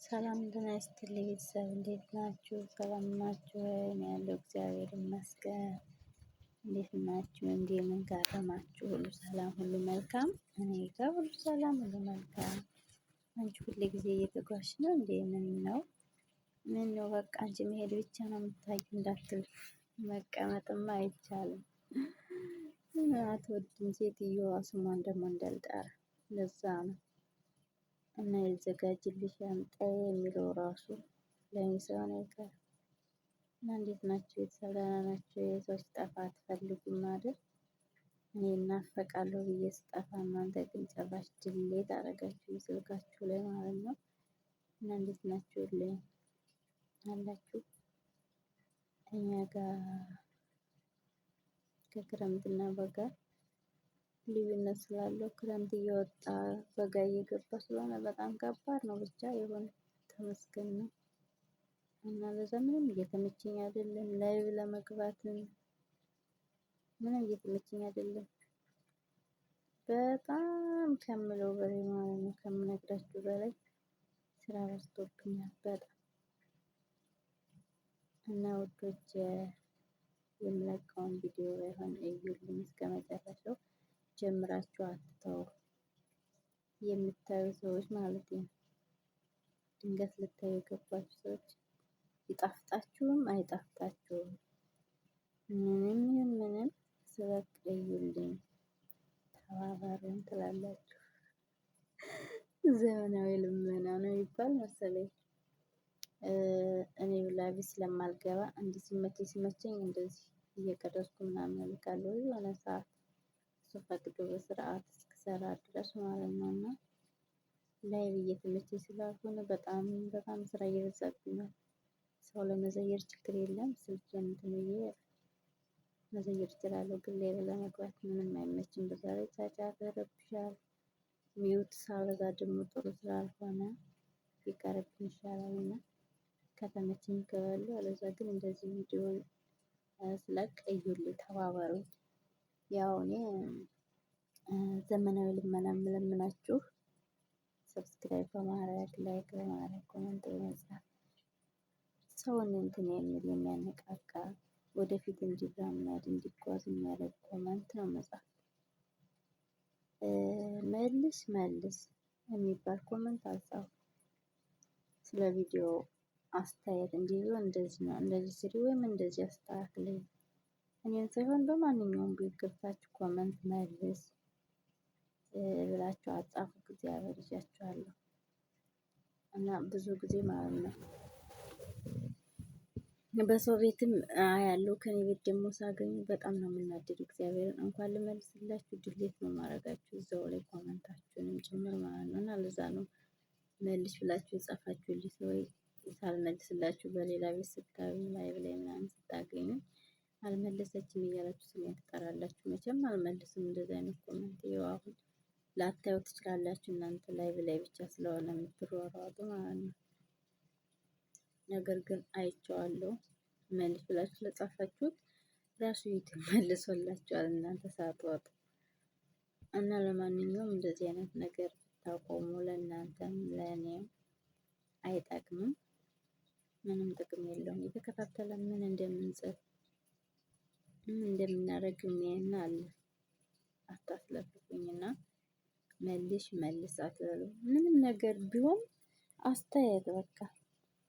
ሰላም ጤና ይስጥልኝ ቤተሰብ እንዴት ናችሁ? ሰላም ናችሁ? እኔ ያለው እግዚአብሔር ይመስገን። እንዴት ናችሁ? እንደምን ከረማችሁ? ሁሉ ሰላም፣ ሁሉ መልካም። እኔ ጋር ሁሉ ሰላም፣ ሁሉ መልካም። አንቺ ሁሌ ጊዜ እየተጓዝሽ ነው እንዴ? ምን ነው በቃ አንቺ መሄድ ብቻ ነው የምታውቂው እንዳትል፣ መቀመጥማ አይቻልም። አትወድም ሴትዮዋ ስሟን ደግሞ እንዳልጠራ ለዛ ነው። እና የተዘጋጅልሽ ሻንጣዬ የሚለው ራሱ ለኔ ስለሆነ አይቀርም። እና እንዴት ናቸው? የተሰራና ናቸው። የሰዎች ጠፋ አትፈልጉም አይደል? እኔ እናፈቃለሁ ብዬ ስጠፋ እናንተ ግን ጭራሽ ድሌት አደረጋችሁ ስልካችሁ ላይ ማለት ነው። እና እንዴት ናችሁልኝ? አላችሁ? እኛ ጋር ከክረምትና በጋ ልዩነት ስላለው ክረምት እየወጣ በጋ እየገባ ስለሆነ በጣም ከባድ ነው። ብቻ የሆነ ተመስገን ነው። እና ለዛ ምንም እየተመቸኝ አይደለም። ላይቭ ለመግባት ምንም እየተመቸኝ አይደለም። በጣም ከምለው በላይ ማለት ነው፣ ከምነግራችሁ በላይ ስራ በዝቶብኛል በጣም። እና ውዶች የምለቀውን ቪዲዮ ባይሆን እዩልኝ እስከመጨረሻው ጀምራችሁ አትተው። የምታዩ ሰዎች ማለት ነው፣ ድንገት ልታዩ የገባችሁ ሰዎች ይጣፍጣችሁም አይጣፍጣችሁም ምንም ይሁን ምንም ስለቅ እዩልኝ፣ ተባበሩን ትላላችሁ። ዘመናዊ ልመና ነው ይባል መሰለኝ። እኔ ላይቭ ስለማልገባ እንዲህ ሲመቸኝ እንደዚህ እየቀረጽኩ ምናምን እልካለሁ የሆነ ሰዓት እሱ ፈቅዶ በስርዓት እስክሰራ ድረስ ማለት ነው። እና ላይቭ እየተመቸኝ ስላልሆነ በጣም ስራ እየበዛብኝ ነው። ሰው ለመዘየር ችግር የለም፣ ስልኬን እንትን ብዬ መዘየር እችላለሁ። ግን ላይቭ ለመግባት ምንም አይመችም። በዛ ላይ ጫጫታ ይረብሻል። ሚውት ሳበዛ ደግሞ ጥሩ ስላልሆነ ቢቀርብኝ ይሻላል። እና ከተመቸኝ እገባለሁ፣ አለዛ ግን እንደዚህ ቪዲዮ ስለቅ እዩልኝ፣ ተባበሩኝ። ያው እኔ ዘመናዊ ልመና የምለምናችሁ ሰብስክራይብ በማድረግ ላይክ በማድረግ ኮሜንት በመጻፍ ሰውን እንትን የሚል የሚያነቃቃ ወደፊት እንዲራመድ እንዲጓዝ የሚያደርግ ኮሜንት ነው መጻፍ። መልስ የሚባል ኮሜንት አልጻፉም። ስለ ቪዲዮ አስተያየት እንዲህ ቢሆን እንደዚህ ነው፣ እንደዚህ ስሪ ወይም እንደዚህ አስተካክለኝ እኔን ሳይሆን በማንኛውም ቤት ገብታችሁ ኮሜንት መልስ ብላችሁ አጻፉ። እግዚአብሔር ይዣችኋለሁ። እና ብዙ ጊዜ ማለት ነው በሰው ቤትም አያለሁ፣ ከኔ ቤት ደግሞ ሳገኙ በጣም ነው የምናደድ። እግዚአብሔርን እንኳን ልመልስላችሁ ድሌት ነው ማድረጋችሁ እዛው ላይ ኮሜንታችሁንም ጭምር ማለት ነው። እና ለዛ ነው መልሽ ብላችሁ የጻፋችሁልኝ ሰው ሳልመልስላችሁ በሌላ ቤት ስታዩ ላይቭ ላይ ምናምን ስታገኙ አልመለሰችም እያላችሁ ስሜን ትጠራላችሁ። መቼም አልመልስም እንደዚህ አይነት ኮሜንት። ይኸው አሁን ላታዩ ትችላላችሁ እናንተ ላይቭ ላይ ብቻ ስለሆነ የምትሯሯጡ ማለት ነው። ነገር ግን አይቼዋለሁ። መልስ ብላችሁ ለጻፋችሁት ራሱ ዩቲዩብ መልሶላችኋል እናንተ ሳትወጡ። እና ለማንኛውም እንደዚህ አይነት ነገር ብታቆሙ ለእናንተም ለእኔም አይጠቅምም፣ ምንም ጥቅም የለውም። የተከታተለ ምን እንደምንጽፍ ምን እንደምናደርግ የሚያይና አለ። አታስለፍፉኝና መልስ አትበሉ። ምንም ነገር ቢሆን አስተያየት በቃ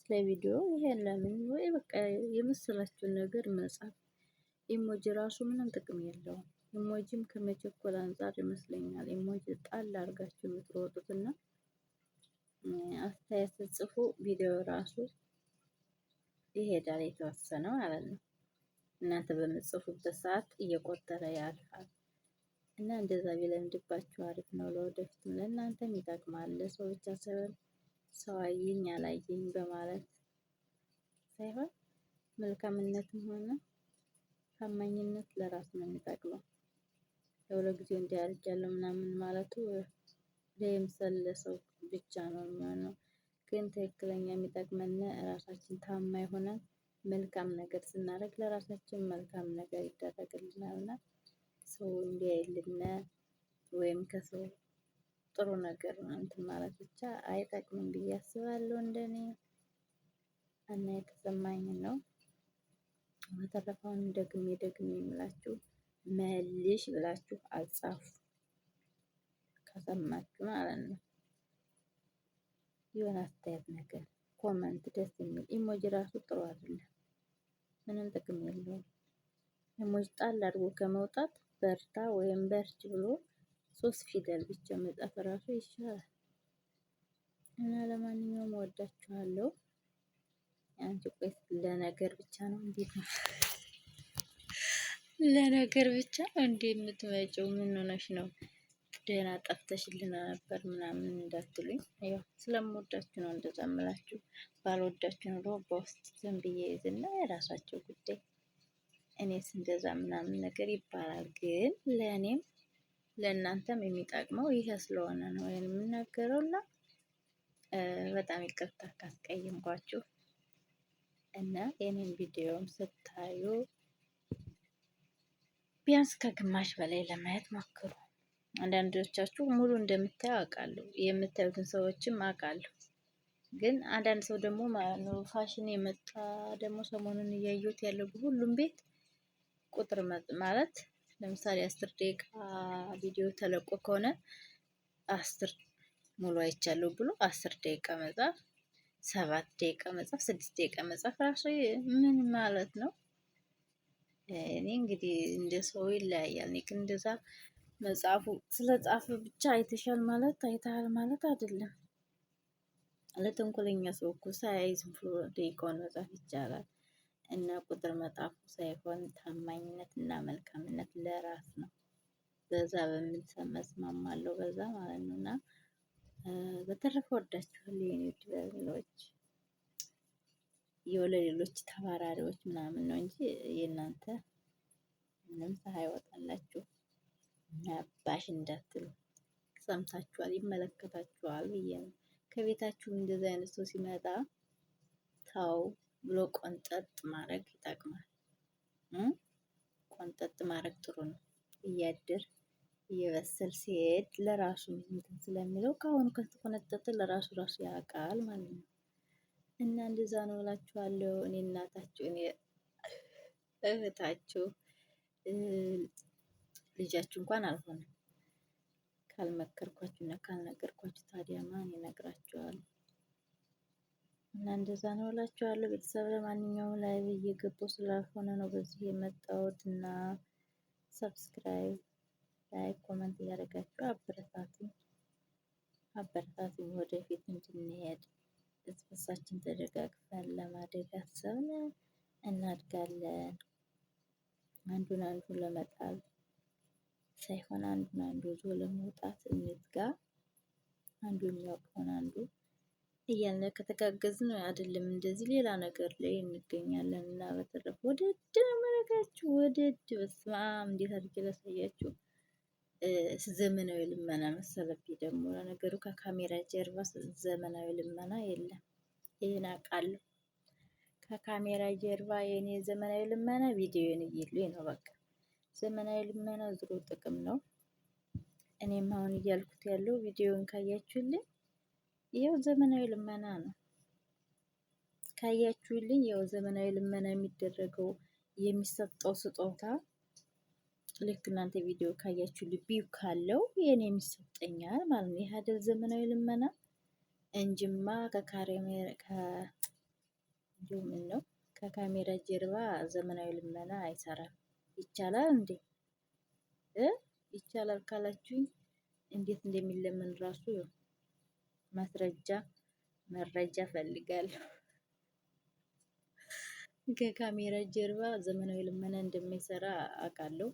ስለ ቪዲዮ ይሄን ለምን ወይ በቃ የመሰላችሁን ነገር መጻፍ። ኢሞጂ ራሱ ምንም ጥቅም የለውም። ኢሞጂም ከመቸኮል አንፃር ይመስለኛል ኢሞጂ ጣል አድርጋችሁ የምትሮጡትና አስተያየት ስትጽፉ ቪዲዮ ራሱ ይሄዳል የተወሰነ ማለት ነው። እናንተ በምትጽፉበት ሰዓት እየቆጠረ ያልፋል። እና እንደዛ ቢለምድባችሁ አሪፍ ነው። ለወደፊትም ለእናንተም ይጠቅማል። ለሰው ብቻ ሳይሆን ሰው አየኝ አላየኝ በማለት ሳይሆን መልካምነትም ሆነ ታማኝነት ለራስ ነው የሚጠቅመው። ለጊዜው እንዲህ አድርጊያለሁ ምናምን ማለቱ ለምሳሌ ለሰው ብቻ ነው የሚሆነው። ግን ትክክለኛ የሚጠቅመን ራሳችን ታማኝ ሆነን መልካም ነገር ስናደርግ ለራሳችን መልካም ነገር ይደረግልናልና ሰው እንዲያይልን ወይም ከሰው ጥሩ ነገር እንትን ማለት ብቻ አይጠቅምም ብዬ አስባለሁ እንደኔ እና የተሰማኝ ነው። በተረፈውን ደግሜ የምላችሁ መልሽ ብላችሁ አጻፉ ከሰማችሁ ማለት ነው። የሆነ አስተያየት ነገር ኮመንት ደስ የሚል ኢሞጂ ራሱ ጥሩ አይደለም፣ ምንም ጥቅም የለውም። ኢሞጂ ጣል አድርጎ ከመውጣት በርታ ወይም በርች ብሎ 3 ፊደል ብቻ መጻፍ ራሱ ይሻላል። እና ለማንኛውም ወዳችኋለሁ። አንቺ ቆይ ለነገር ብቻ ነው እንዴት ነው? ለነገር ብቻ እንዴ የምትመጪው? ምን ሆነሽ ነው? ደህና ጠፍተሽልና ነበር ምናምን እንዳትሉኝ። ያው ስለምወዳችሁ ነው እንደዛ እምላችሁ። ባልወዳችሁ ኑሮ በውስጥ ዝም ብዬ ይዝና የራሳቸው ጉዳይ። እኔስ እንደዛ ምናምን ነገር ይባላል። ግን ለእኔም ለእናንተም የሚጠቅመው ይሄ ስለሆነ ነው የምናገረውና በጣም ይቅርታ ካስቀየምኳችሁ እና የኔን ቪዲዮም ስታዩ ቢያንስ ከግማሽ በላይ ለማየት ሞክሩ። አንዳንዶቻችሁ ሙሉ እንደምታዩ አውቃለሁ፣ የምታዩትን ሰዎችም አውቃለሁ። ግን አንዳንድ ሰው ደግሞ ፋሽን የመጣ ደግሞ ሰሞኑን እያየሁት ያለው በሁሉም ቤት ቁጥር ማለት ለምሳሌ 10 ደቂቃ ቪዲዮ ተለቆ ከሆነ 10 ሙሉ አይቻለሁ ብሎ 10 ደቂቃ መጻፍ፣ 7 ደቂቃ መጻፍ፣ 6 ደቂቃ መጻፍ ራሱ ምን ማለት ነው? እኔ እንግዲህ እንደ ሰው ይለያያል። እኔ ግን እንደዛ መጽሐፉ ስለጻፈ ብቻ አይተሻል ማለት አይተሃል ማለት አይደለም። ለተንኮለኛ ሰው እኮ ሳያይዝ ብሎ ደቂቃውን መጻፍ ይቻላል። እና ቁጥር መጻፉ ሳይሆን ታማኝነት እና መልካምነት ለራስ ነው። በዛ በምንሰማ እስማማለሁ በዛ ማለት ነው። እና በተረፈ ወዳችኋለሁ የኔ ውድ የሌሎች ተባራሪዎች ምናምን ነው እንጂ የእናንተ ምንም ፀሐይ ወጣላችሁ ነባሽ እንዳትሉ። ሰምታችኋል፣ ይመለከታችኋል ብዬ ነው። ከቤታችሁ እንደዚህ አይነት ሰው ሲመጣ ታው ብሎ ቆንጠጥ ማድረግ ይጠቅማል። ቆንጠጥ ማድረግ ጥሩ ነው። እያደር እየበሰል ሲሄድ ለራሱ እንትን ስለሚለው ከአሁኑ ከተቆነጠጠ ለራሱ ያውቃል ማለት ነው። እና እንደዛ ነው እላችኋለሁ። እኔ እናታችሁ፣ እኔ እህታችሁ፣ ልጃችሁ እንኳን አልሆነም። ካልመከርኳችሁ እና ካልነገርኳችሁ ታዲያ ማን ይነግራችኋል? እና እንደዛ ነው እላችኋለሁ ቤተሰብ። ለማንኛውም ላይ እየገባሁ ስላልሆነ ነው በዚህ የመጣሁት እና ሰብስክራይብ፣ ላይክ፣ ኮመንት እያደረጋችሁ አበረታቱኝ ወደፊት እንድንሄድ እርሳችን ተደጋግፈን ለማደግ አሰብን እናድጋለን። አንዱን ለመጣል ሳይሆን አንዱ ይዞ ለመውጣት እንትጋ። አንዱ የሚያውቀውን አንዱ እያልን ከተጋገዝን አይደለም እንደዚህ ሌላ ነገር ላይ እንገኛለን። እና በተረፈ ወደድ መረጋችሁ ወደድ በስመ አብ እንዴት አድርጌ ላሳያችሁ። ዘመናዊ ልመና መሰለብኝ ደግሞ። ለነገሩ ከካሜራ ጀርባ ዘመናዊ ልመና የለም፣ ይሄን አውቃለሁ። ከካሜራ ጀርባ የኔ ዘመናዊ ልመና ቪዲዮን እይሉኝ ነው በቃ። ዘመናዊ ልመና ዝሮ ጥቅም ነው። እኔም አሁን እያልኩት ያለው ቪዲዮን ካያችሁልኝ ይኸው ዘመናዊ ልመና ነው። ካያችሁልኝ ይኸው ዘመናዊ ልመና የሚደረገው የሚሰጠው ስጦታ ልክ እናንተ ቪዲዮ ካያችሁልኝ ቢው ካለው የኔ የሚሰጠኛል ማለት ነው። ይሄ አይደል ዘመናዊ ልመና እንጂማ ከካሜራ ጀርባ ዘመናዊ ልመና አይሰራም። ይቻላል እንዴ? ይቻላል ካላችሁኝ እንዴት እንደሚለመን ራሱ መረጃ ፈልጋለሁ። ከካሜራ ጀርባ ዘመናዊ ልመና እንደማይሰራ አውቃለሁ።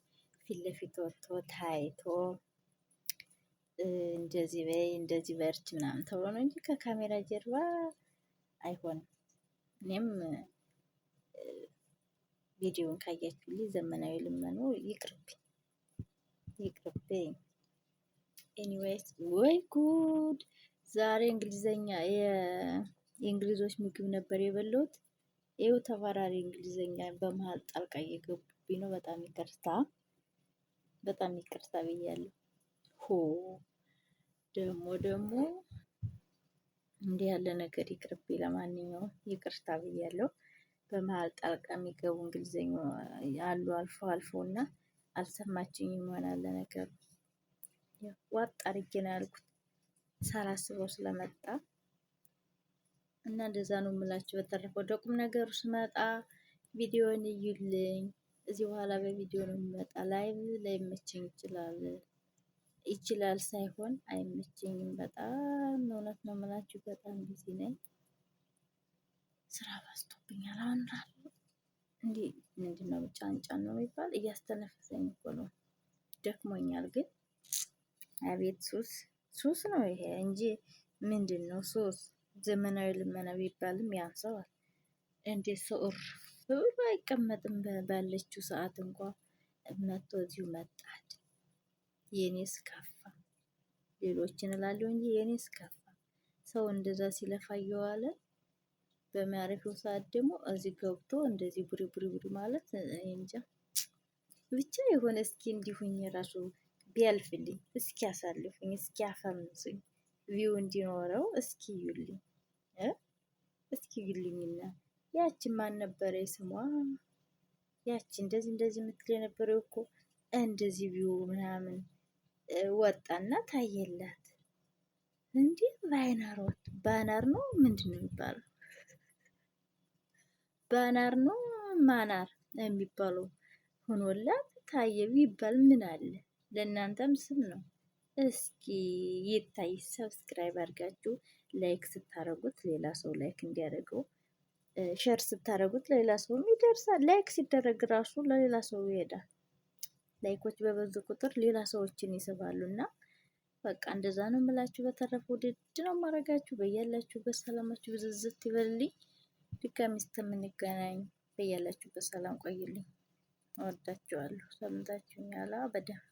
ፊት ለፊት ወጥቶ ታይቶ እንደዚህ በይ እንደዚህ በርች ምናምን ተብሎ ነው እንጂ ከካሜራ ጀርባ አይሆንም። እኔም ቪዲዮን ካያችሁልኝ ዘመናዊ ልመኑ ይቅርብኝ። ኤኒዌይስ ወይ ጉድ! ዛሬ እንግሊዘኛ የእንግሊዞች ምግብ ነበር የበላሁት። ይኸው ተባራሪ እንግሊዘኛ በመሀል ጣልቃ እየገቡብኝ ነው። በጣም ይቅርታ ብያለሁ። ደግሞ እንዲህ ያለ ነገር ይቅርብ። ለማንኛውም ይቅርታ ብያለሁ። በመሀል ጣልቃ የሚገቡ እንግሊዘኛ አሉ አልፎ አልፎ እና አልሰማችኝም ይሆናል ነገሩ። ዋጥ አድርጌ ነው ያልኩት ሳላስበው ስለመጣ እና እንደዛ ነው የምላችሁ። በተረፈ ወደ ቁም ነገሩ ስመጣ ቪዲዮን እዩልኝ። እዚህ በኋላ በቪዲዮ ነው የሚመጣ። ላይቭ ላይመቸኝ ይችላል ሳይሆን አይመቸኝም። በጣም እውነት ነው የምላችሁ። በጣም ቢዚ ነኝ። ስራ ባዝቶብኛል። አሁን ራሱ እንዲህ ምንድነው ጫንጫን ነው የሚባል እያስተነፈሰኝ እኮ ነው። ደክሞኛል። ግን አቤት ሱስ ነው ይሄ እንጂ ምንድን ነው ሱስ? ዘመናዊ ልመና ቢባልም ያንሰዋል። እንዴት ሰው እርፍ ብሎ አይቀመጥም? ባለችው ሰዓት እንኳ መጥቶ እዚሁ መጣድ። የኔስ ከፋ። ሌሎችን እላለሁ እንጂ የኔስ ከፋ። ሰው እንደዛ ሲለፋ እየዋለ በሚያረፈው ሰዓት ደግሞ እዚህ ገብቶ እንደዚህ ቡሪ ቡሪ ቡሪ ማለት እንጃ ብቻ የሆነ እስኪ እንዲሁኝ ራሱ ቢያልፍልኝ እስኪ ያሳልፉኝ እስኪ ያፈምሱኝ ቪው እንዲኖረው እስኪ ይዩልኝ እስኪ ይዩልኝና ያቺ ማን ነበረ ስሟ? ያቺ እንደዚህ እንደዚህ የምትል የነበረው እኮ እንደዚህ ቪው ምናምን ወጣና ታየላት። እንዴ ባይናር ወጥ ባናር ነው ምንድን ነው የሚባለው? ባናር ነው ማናር የሚባለው ሆኖላት ታየ ቢባል ምን አለ? ለእናንተም ስም ነው። እስኪ ይታይ። ሰብስክራይብ አድርጋችሁ ላይክ ስታረጉት ሌላ ሰው ላይክ እንዲያደርገው፣ ሼር ስታረጉት ለሌላ ሰው ይደርሳል። ላይክ ሲደረግ ራሱ ለሌላ ሰው ይሄዳል። ላይኮች በበዙ ቁጥር ሌላ ሰዎችን ይስባሉና በቃ እንደዛ ነው የምላችሁ። በተረፈ ውድድ ነው ማረጋችሁ። በያላችሁበት ሰላማችሁ ብዝዝት ይበልልኝ። ድጋሚ እስከምንገናኝ በያላችሁበት ሰላም ቆይልኝ። እወዳችኋለሁ። ሰምታችሁኛል በደንብ